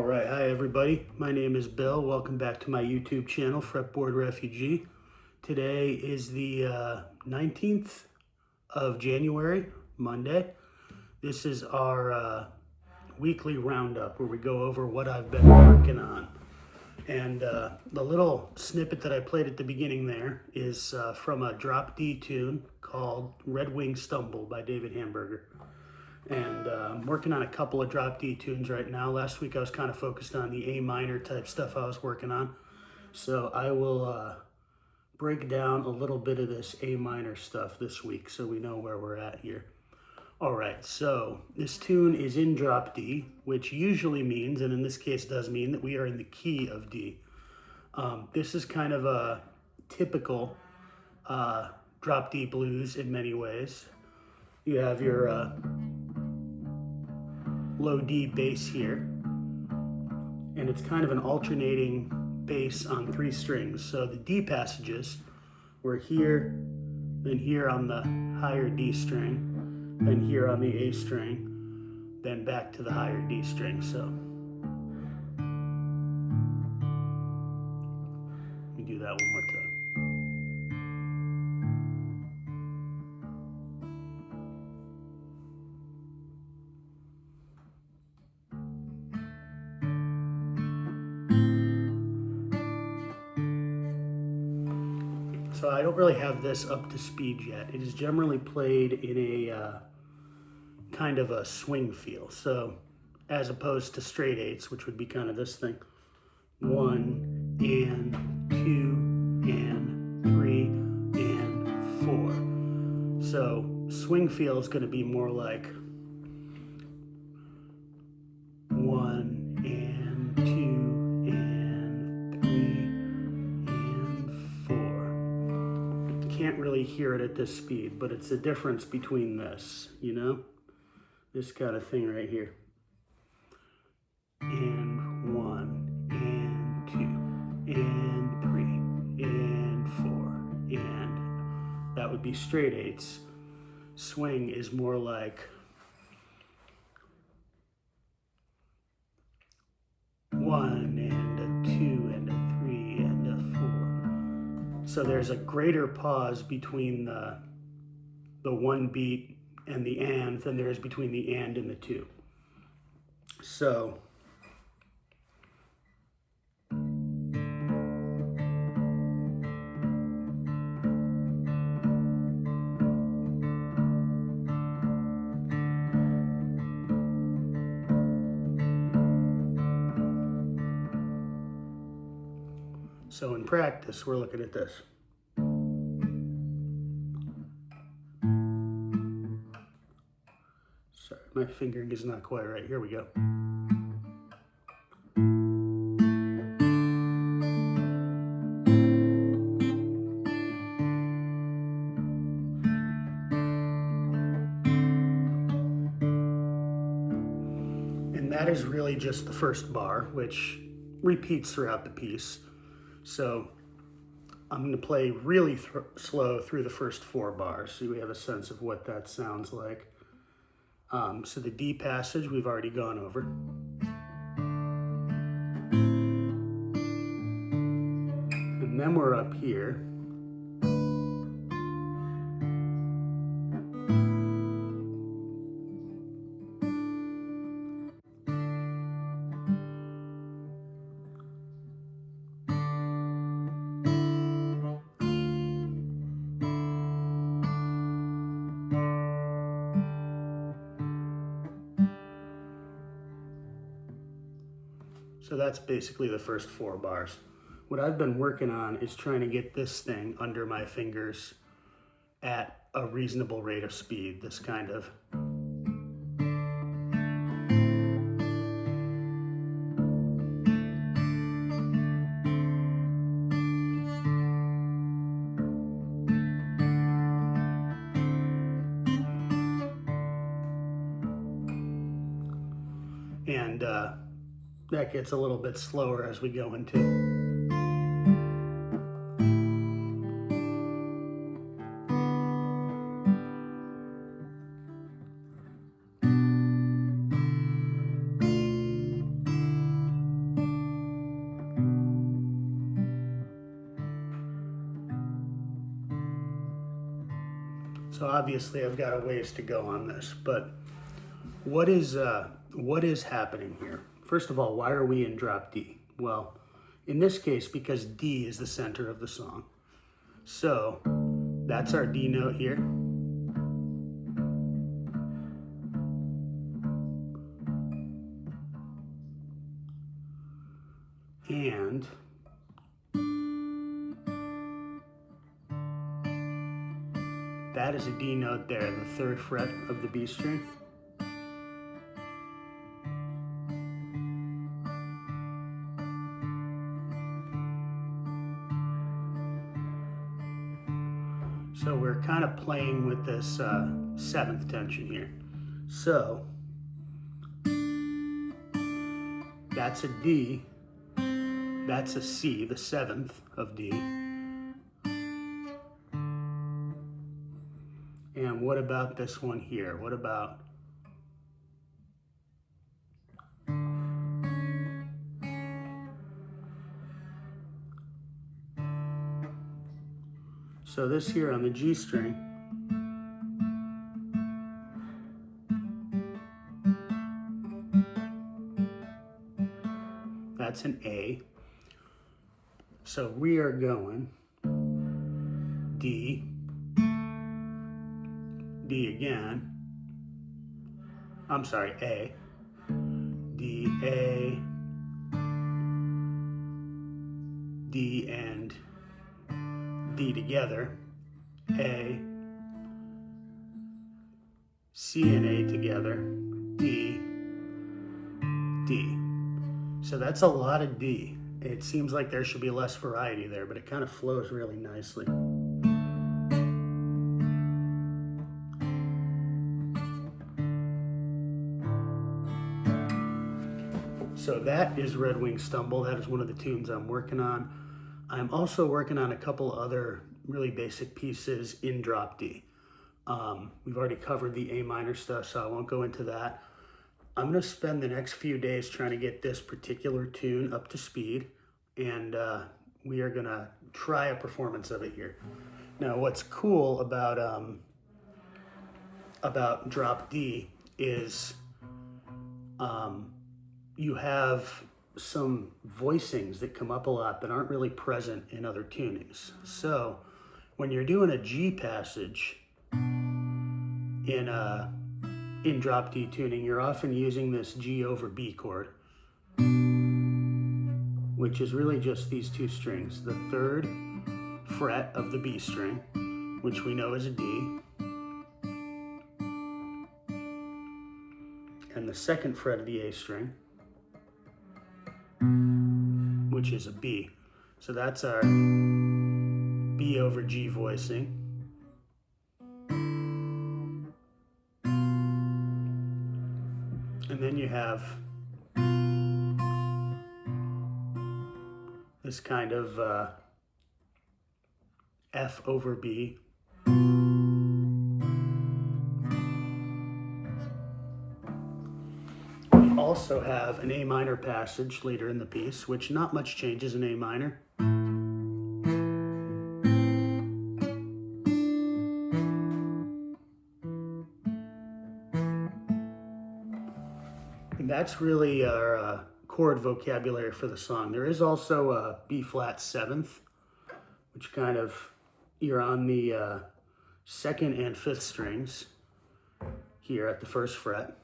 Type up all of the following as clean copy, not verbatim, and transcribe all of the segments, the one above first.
Alright, hi everybody. My name is Bill. Welcome back to my YouTube channel, Fretboard Refugee. Today is the 19th of January, Monday. This is our weekly roundup where we go over what I've been working on. And the little snippet that I played at the beginning there is from a drop D tune called Red Wing Stumble by David Hamburger. And I'm working on a couple of drop D tunes right now. Last week I was kind of focused on the A minor type stuff I was working on. So I will break down a little bit of this A minor stuff this week so we know where we're at here. Alright, so this tune is in drop D, which usually means, and in this case does mean, that we are in the key of D. This is kind of a typical drop D blues in many ways. You have your low D bass here, and it's kind of an alternating bass on 3 strings. So the D passages were here, then here on the higher D string, then here on the A string, then back to the higher D string. So let me do that one more time. So I don't really have this up to speed yet. It is generally played in a kind of a swing feel. So as opposed to straight eights, which would be kind of this thing. 1 and 2 and 3 and 4. So swing feel is going to be more like 1 and 2 and 3 and 4. Can't really hear it at this speed, but it's the difference between this, you know? This kind of thing right here. And 1 and 2 and 3 and 4 and that would be straight eights. Swing is more like 1 and a 2 and a 3 and a 4. So there's a greater pause between the one beat and the and than there is between the and the 2. So in practice, we're looking at this. Sorry, my fingering is not quite right. Here we go. And that is really just the first bar, which repeats throughout the piece. So I'm going to play really slow through the first 4 bars so we have a sense of what that sounds like. So the D passage we've already gone over. And then we're up here. So that's basically the first 4 bars. What I've been working on is trying to get this thing under my fingers at a reasonable rate of speed, this kind of. And that gets a little bit slower as we go into. So obviously I've got a ways to go on this, but what is happening here? First of all, why are we in drop D? Well, in this case, because D is the center of the song. So that's our D note here. And that is a D note there, the 3rd fret of the B string. So we're kind of playing with this 7th tension here. So that's a D, that's a C, the 7th of D. And what about this one here? What about so this here on the G string, that's an A. So we are going D, D again, I'm sorry, A, D, A, D and D together, A, C and A together, D, D. So that's a lot of D. It seems like there should be less variety there, but it kind of flows really nicely. So that is Red Wing Stumble. That is one of the tunes I'm working on. I'm also working on a couple other really basic pieces in drop D. We've already covered the A minor stuff, so I won't go into that. I'm going to spend the next few days trying to get this particular tune up to speed, and we are going to try a performance of it here. Now, what's cool about drop D is you have some voicings that come up a lot that aren't really present in other tunings. So when you're doing a G passage in drop D tuning, you're often using this G over B chord, which is really just these 2 strings, the 3rd fret of the B string, which we know is a D, and the 2nd fret of the A string, which is a B. So that's our B over G voicing. And then you have this kind of F over B. We also have an A minor passage later in the piece, which not much changes in A minor. And that's really our chord vocabulary for the song. There is also a B flat 7th, which kind of, you're on the 2nd and 5th strings here at the 1st fret.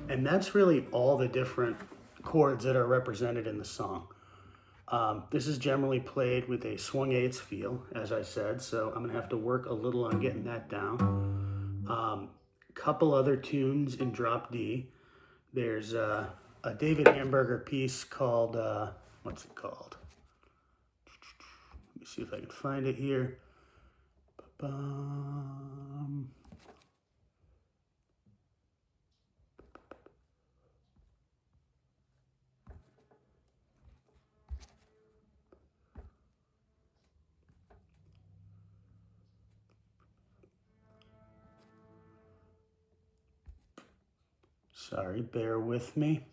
And that's really all the different chords that are represented in the song. This is generally played with a swung 8th feel, as I said, so I'm gonna have to work a little on getting that down. Couple other tunes in drop D. There's a David Hamburger piece called, what's it called? Let me see if I can find it here. Sorry, bear with me.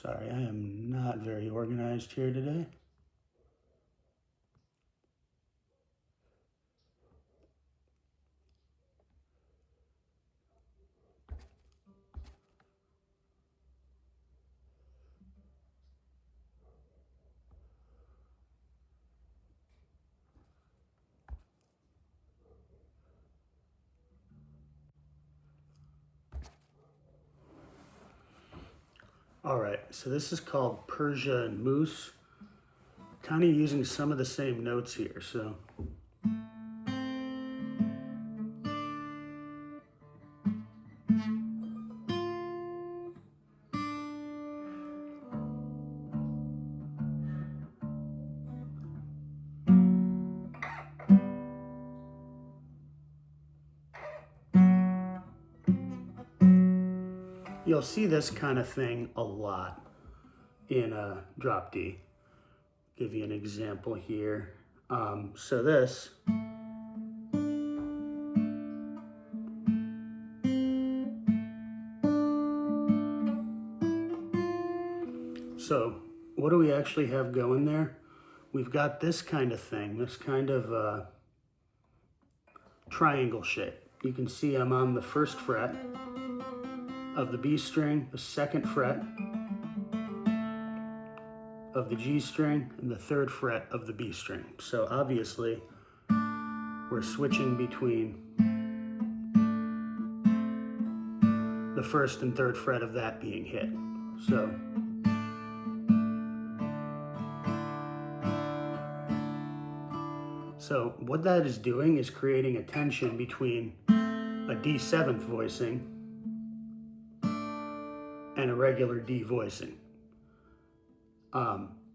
Sorry, I am not very organized here today. All right, so this is called Persia and Moose. Kind of using some of the same notes here, so. You'll see this kind of thing a lot in drop D. Give you an example here. So this. So what do we actually have going there? We've got this kind of thing, this kind of triangle shape. You can see I'm on the 1st fret of the B string, the 2nd fret of the G string, and the 3rd fret of the B string. So obviously we're switching between the 1st and 3rd fret of that being hit. So what that is doing is creating a tension between a D7th voicing and a regular D voicing.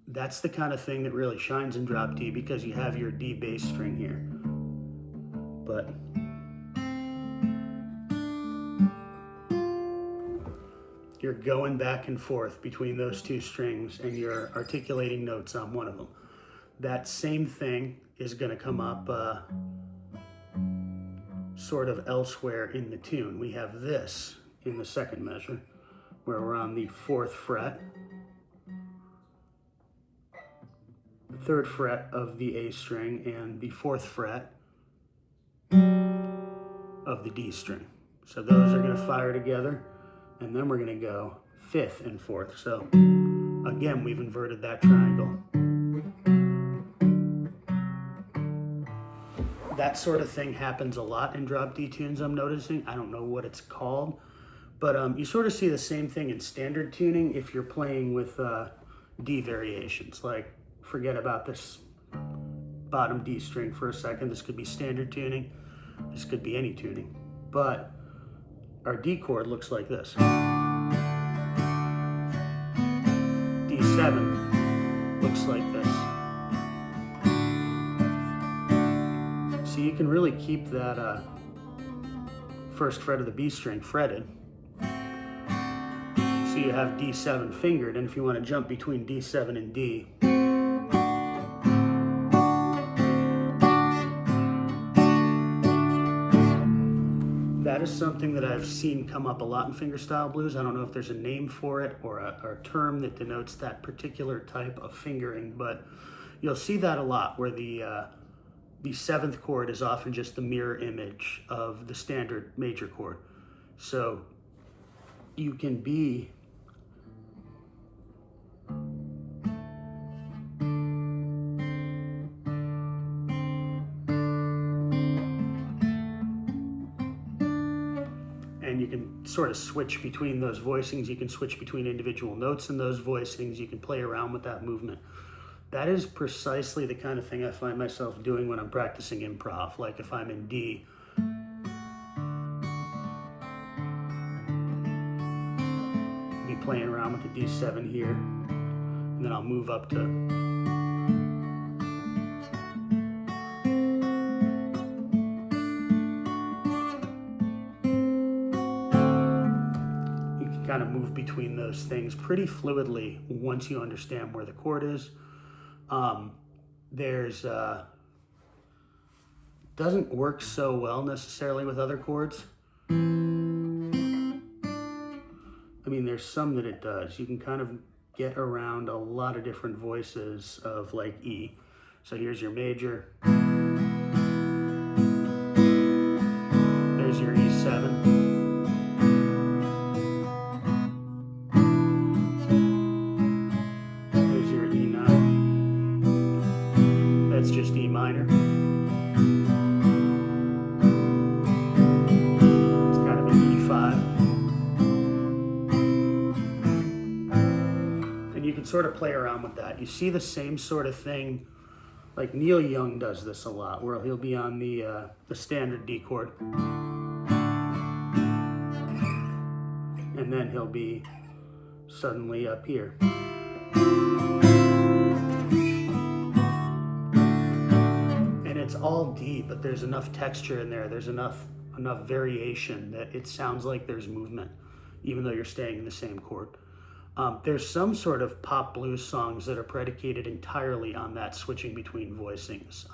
That's the kind of thing that really shines in drop D because you have your D bass string here. But you're going back and forth between those two strings and you're articulating notes on one of them. That same thing is going to come up sort of elsewhere in the tune. We have this in the 2nd measure where we're on the 4th fret, the 3rd fret of the A string, and the 4th fret of the D string. So those are going to fire together, and then we're going to go 5th and 4th. So again, we've inverted that triangle. That sort of thing happens a lot in drop D tunes, I'm noticing. I don't know what it's called, but you sort of see the same thing in standard tuning if you're playing with D variations. Like, forget about this bottom D string for a second. This could be standard tuning. This could be any tuning. But our D chord looks like this. D7 looks like this. So you can really keep that 1st fret of the B string fretted. So you have D7 fingered, and if you want to jump between D7 and D, that is something that I've seen come up a lot in fingerstyle blues. I don't know if there's a name for it or a term that denotes that particular type of fingering, but you'll see that a lot where the 7th chord is often just the mirror image of the standard major chord. So you can be and you can sort of switch between those voicings. You can switch between individual notes in those voicings. You can play around with that movement. That is precisely the kind of thing I find myself doing when I'm practicing improv. Like if I'm in D, I'll be playing around with the D7 here, and then I'll move up to kind of move between those things pretty fluidly once you understand where the chord is. Doesn't work so well necessarily with other chords. I mean, there's some that it does. You can kind of get around a lot of different voices of like E. So here's your major. There's your E7. There's your E9. That's just E minor. It's kind of an E5. And you can sort of play around with that. You see the same sort of thing, like Neil Young does this a lot, where he'll be on the standard D chord. And then he'll be suddenly up here. And it's all D, but there's enough texture in there. There's enough variation that it sounds like there's movement, even though you're staying in the same chord. There's some sort of pop blues songs that are predicated entirely on that switching between voicings.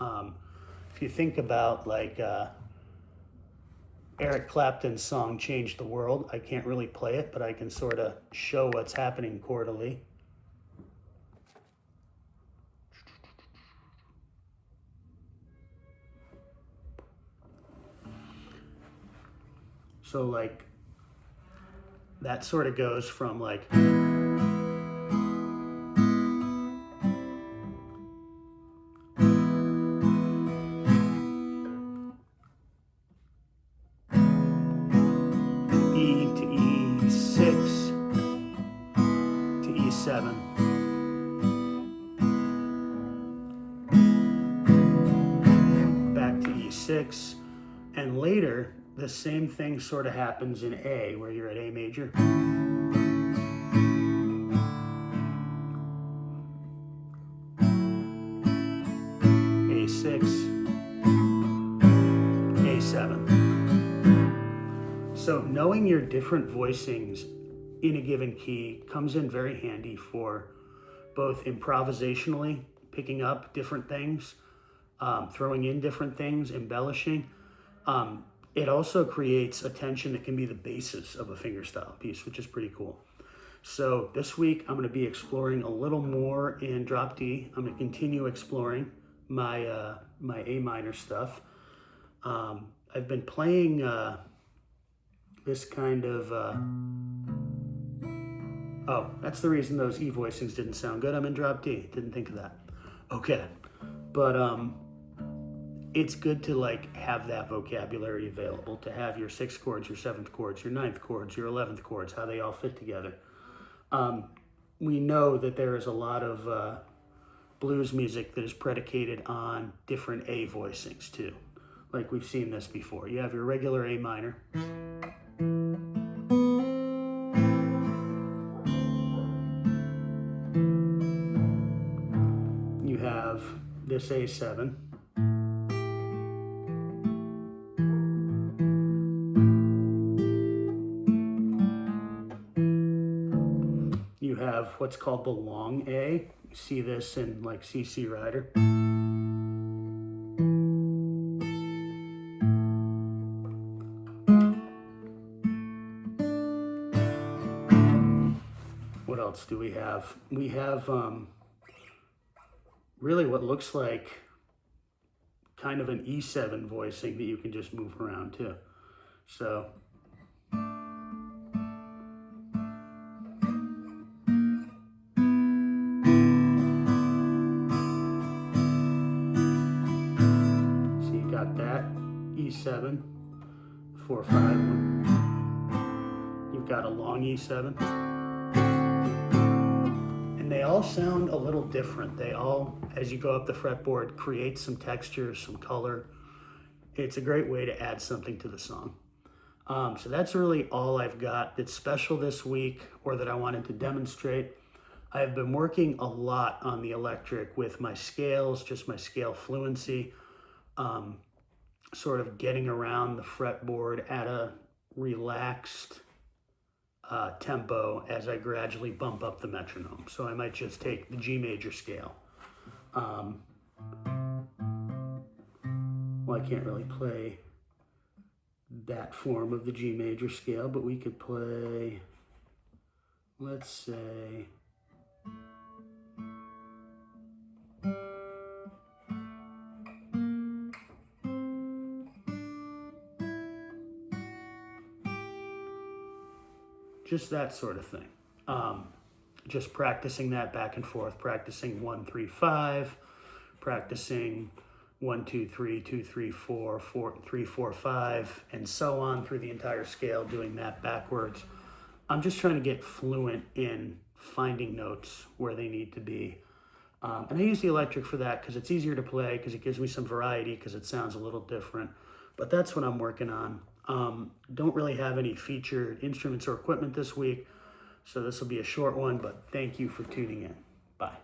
If you think about like Eric Clapton's song Change the World, I can't really play it, but I can sort of show what's happening chordally. So like that sort of goes from like E to E6 to E7. Back to E6. And later, the same thing sort of happens in A, where you're at A major. A6, A7. So knowing your different voicings in a given key comes in very handy for both improvisationally, picking up different things, throwing in different things, embellishing. It also creates a tension that can be the basis of a fingerstyle piece, which is pretty cool. So this week I'm going to be exploring a little more in drop D. I'm going to continue exploring my my A minor stuff. I've been playing this kind of oh, that's the reason those E voicings didn't sound good. I'm in drop D. Didn't think of that. Okay, but it's good to like have that vocabulary available, to have your 6th chords, your 7th chords, your 9th chords, your 11th chords, how they all fit together. We know that there is a lot of blues music that is predicated on different A voicings too. Like we've seen this before. You have your regular A minor. You have this A7. You have what's called the long A. You see this in like CC Rider. What else do we have? We have really what looks like kind of an E7 voicing that you can just move around too. So got that E7, 4/5 one. You've got a long E7. And they all sound a little different. They all, as you go up the fretboard, create some texture, some color. It's a great way to add something to the song. So that's really all I've got that's special this week or that I wanted to demonstrate. I've been working a lot on the electric with my scales, just my scale fluency. Sort of getting around the fretboard at a relaxed tempo as I gradually bump up the metronome. So I might just take the G major scale. Well, I can't really play that form of the G major scale, but we could play, let's say, just that sort of thing. Just practicing that back and forth, practicing 1, 3, 5, practicing 1, 2, 3, 2, 3, 4, 4, 3, 4, 5, and so on through the entire scale, doing that backwards. I'm just trying to get fluent in finding notes where they need to be. And I use the electric for that because it's easier to play, because it gives me some variety, because it sounds a little different. But that's what I'm working on. Don't really have any featured instruments or equipment this week, so this will be a short one, but thank you for tuning in. Bye.